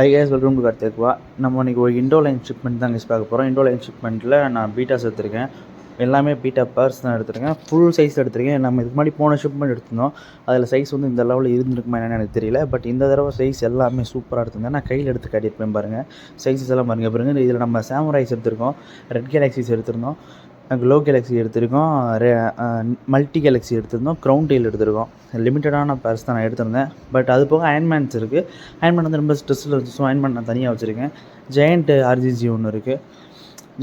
High guys welcome to Karthikva. நம்ம இன்றைக்கி ஒரு இண்டோ லைன் ஷிப்மெண்ட் தான் கேஸ் பார்க்க போகிறோம். இண்டோ லைன் ஷிப்மெண்ட்டில் நான் பீட்டாஸ் எடுத்திருக்கேன். எல்லாமே பீட்டா பர்ஸ் தான் எடுத்திருக்கேன். ஃபுல் சைஸ் எடுத்திருக்கேன். நம்ம இதுக்கு முன்னாடி போன ஷிப்மெண்ட் எடுத்திருந்தோம். அதில் சைஸ் வந்து இந்த லெவலில் இருந்திருக்குமா என்னன்னு எனக்கு தெரியல. பட் இந்த தடவை சைஸ் எல்லாமே சூப்பராக எடுத்திருந்தேன். நான் கையில் எடுத்து காட்டியிருப்பேன் பாருங்கள். சைஸஸ் எல்லாம் பாருங்கள். இதில் நம்ம சாமுராய்ஸ் எடுத்திருக்கோம், ரெட் கேலக்ஸிஸ் எடுத்திருந்தோம், க்ளோ கேலக்ஸி எடுத்திருக்கோம், மல்டி கேலக்ஸி எடுத்திருந்தோம், க்ரௌன் டெயில் எடுத்திருக்கோம். லிமிட்டடான பேர்ஸ் தான் நான் எடுத்திருந்தேன். பட் அது போக அயன்மேன்ஸ் இருக்குது. அயன்மேன் வந்து ரொம்ப ஸ்ட்ரெஸ்ஸில் இருந்துச்சு. ஸோ அயன்மேன் நான் தனியாக வச்சுருக்கேன். ஜெயண்ட் ஆர்ஜிஜி ஒன்று இருக்குது.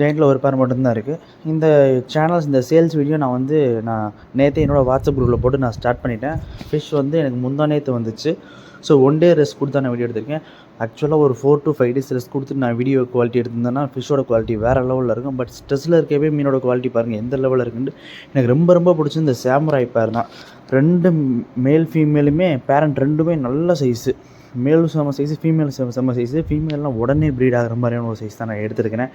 ஜெயண்ட்டில் ஒரு பேர் மட்டும்தான் இருக்குது. இந்த சேனல்ஸ் இந்த சேல்ஸ் வீடியோ நான் நேற்றே என்னோடய வாட்ஸ்அப் குரூப்பில் போட்டு நான் ஸ்டார்ட் பண்ணிட்டேன். ஃபிஷ் வந்து எனக்கு முந்தா நேற்று வந்துச்சு. ஸோ 1 டே ரெஸ்ட் கொடுத்து நான் வீடியோ எடுத்திருக்கேன். ஆக்சுவலாக ஒரு 4 to 5 days ரெஸ்ட் கொடுத்து நான் வீடியோ குவாலிட்டி எடுத்திருந்தேன்னா ஃபிஷ்ஷோட குவாலிட்டி வேறு லெவலில் இருக்கும். பட் ஸ்ட்ரெஸ்ஸில் இருக்கவே மீனோட குவாலிட்டி பாருங்கள் எந்த லெவலில் இருக்குன்னு. எனக்கு ரொம்ப பிடிச்சது இந்த சாமுராய் பேர் தான். 2 மேல் ஃபீமேலுமே பேரண்ட் 2மே நல்ல சைஸு. மேலும் செம்ம சைஸு, ஃபீமேல் செம்ம சைஸு. ஃபீமேல்லாம் உடனே ப்ரீட் ஆகிற மாதிரியான ஒரு சைஸ் தான் நான் எடுத்துருக்கிறேன்.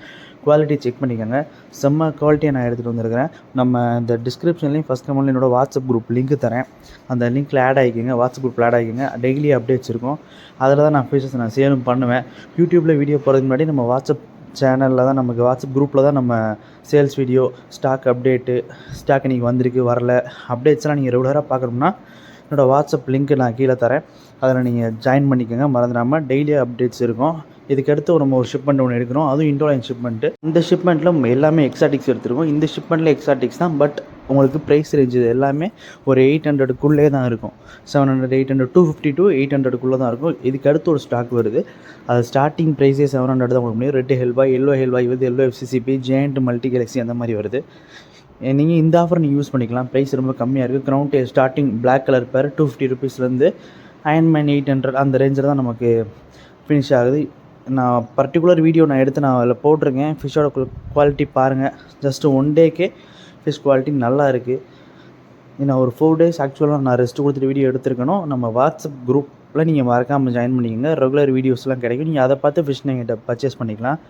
குவாலிட்டி செக் பண்ணிக்கோங்க. செம்ம குவாலிட்டியை நான் எடுத்துகிட்டு வந்திருக்கிறேன். நம்ம இந்த டிஸ்கிரிப்ஷன்லேயும் ஃபஸ்ட் கமெண்ட்லேயும் என்னோடய வாட்ஸ்அப் குரூப் லிங்க் தரேன். அந்த லிங்க்கில் ஆட் ஆகிக்கிங்க. வாட்ஸ்அப் குரூப்பில் ஆட் ஆகிக்கிங்க. டெய்லி அப்டேட்ஸ் இருக்கும். அதில் தான் நான் ஃபிஷஸ் நான் சேலும் பண்ணுவேன். யூடியூப்பில் வீடியோ போகிறதுக்கு முன்னாடி நம்ம வாட்ஸ்அப் சேனலில் தான், நமக்கு வாட்ஸ்அப் குரூப்பில் தான் நம்ம sales video, stock update, stock இன்றைக்கி வந்திருக்கு வரல அப்டேட்ஸ்லாம் நீங்கள் ரெகுலராக பார்க்கணும்னா என்னோடய வாட்ஸ்அப் லிங்க்கு நான் கீழே தரேன். அதில் நீங்கள் ஜாயின் பண்ணிக்கோங்க. மறந்துடாமல் டெய்லி அப்டேட்ஸ் இருக்கும். இதுக்கடுத்து நம்ம ஒரு ஷிப்மெண்ட் ஒன்று எடுக்கிறோம். அதுவும் இண்டோ லைன் ஷிப்மெண்ட்டு. இந்த ஷிப்மெண்ட்டில் எல்லாமே எக்ஸாட்டிக்ஸ் எடுத்துருக்கோம். இந்த ஷிப்மெண்ட்டில் எக்ஸாட்டிக்ஸ் தான். பட் உங்களுக்கு ப்ரைஸ் ரேஞ்சு எல்லாமே ஒரு 800க்குள்ளே தான் இருக்கும். 700, 800, 250 to 800க்குள்ளே தான் இருக்கும். இதுக்கு அடுத்து ஒரு ஸ்டாக் வருது. அது ஸ்டார்டிங் ப்ரைஸே 700 தான் உங்களுக்கு முடியும். ரெட் ஹெல்பாய், எல்லோ ஹெல்பாய் வந்து yellow FCCP, giant, multi Galaxy அந்த மாதிரி வருது. நீங்கள் இந்த ஆஃபர் நீங்கள் யூஸ் பண்ணிக்கலாம். ப்ரைஸ் ரொம்ப கம்மியாக இருக்குது. Crown tail starting black colour pair 250 rupeesலேருந்து Iron Man 800 அந்த ரேஞ்சில் தான் நமக்கு ஃபினிஷ் ஆகுது. நான் பர்டிகுலர் வீடியோ நான் எடுத்து நான் அதில் போட்டிருக்கேன். ஃபிஷ்ஷோட குவாலிட்டி பாருங்கள். ஜஸ்ட்டு 1 டேக்கே ஃபிஷ் குவாலிட்டி நல்லா இருக்குது. நான் ஒரு 4 days ஆக்சுவலாக நான் ரெஸ்ட் கொடுத்துட்டு வீடியோ எடுத்துருக்கணும். நம்ம வாட்ஸ்அப் குரூப்பில் நீங்கள் மறக்காமல் ஜாயின் பண்ணிக்கோங்க. ரெகுலர் வீடியோஸ்லாம் கிடைக்கும். நீங்கள் அதை பார்த்து ஃபிஷ் நீங்கள் பர்ச்சேஸ் பண்ணிக்கலாம்.